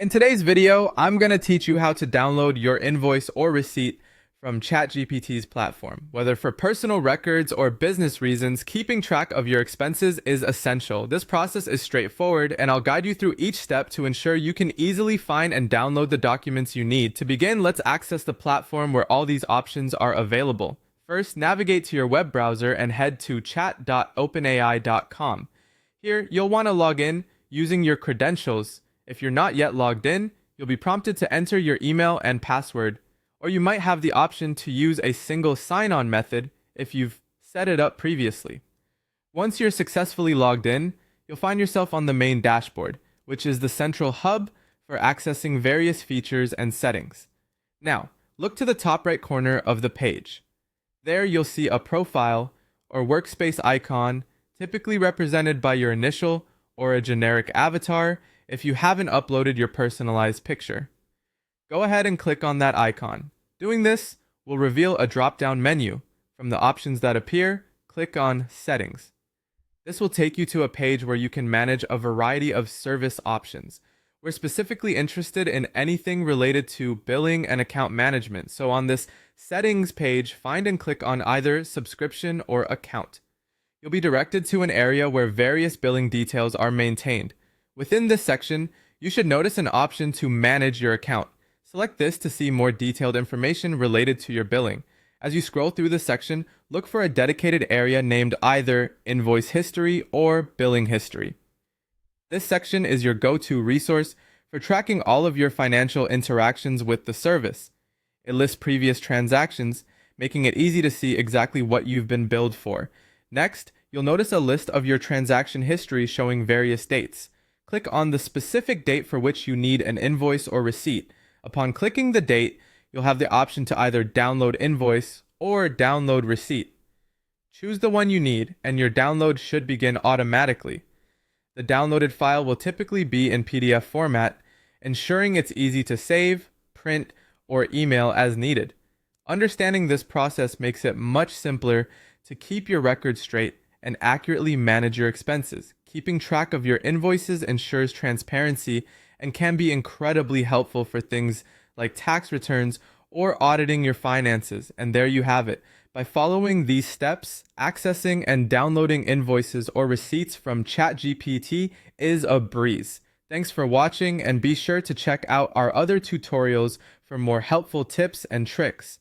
In today's video, I'm going to teach you how to download your invoice or receipt from ChatGPT's platform. Whether for personal records or business reasons, keeping track of your expenses is essential. This process is straightforward, and I'll guide you through each step to ensure you can easily find and download the documents you need. To begin, let's access the platform where all these options are available. First, navigate to your web browser and head to chat.openai.com. Here, you'll want to log in using your credentials. If you're not yet logged in, you'll be prompted to enter your email and password, or you might have the option to use a single sign-on method if you've set it up previously. Once you're successfully logged in, you'll find yourself on the main dashboard, which is the central hub for accessing various features and settings. Now, look to the top right corner of the page. There you'll see a profile or workspace icon, typically represented by your initial or a generic avatar if you haven't uploaded your personalized picture. Go ahead and click on that icon. Doing this will reveal a drop-down menu. From the options that appear, click on Settings. This will take you to a page where you can manage a variety of service options. We're specifically interested in anything related to billing and account management, so on this Settings page, find and click on either Subscription or Account. You'll be directed to an area where various billing details are maintained. Within this section, you should notice an option to manage your account. Select this to see more detailed information related to your billing. As you scroll through the section, look for a dedicated area named either Invoice History or Billing History. This section is your go-to resource for tracking all of your financial interactions with the service. It lists previous transactions, making it easy to see exactly what you've been billed for. Next, you'll notice a list of your transaction history showing various dates. Click on the specific date for which you need an invoice or receipt. Upon clicking the date, you'll have the option to either download invoice or download receipt. Choose the one you need, and your download should begin automatically. The downloaded file will typically be in PDF format, ensuring it's easy to save, print, or email as needed. Understanding this process makes it much simpler to keep your records straight and accurately manage your expenses. Keeping track of your invoices ensures transparency and can be incredibly helpful for things like tax returns or auditing your finances. And there you have it. By following these steps, accessing and downloading invoices or receipts from ChatGPT is a breeze. Thanks for watching, and be sure to check out our other tutorials for more helpful tips and tricks.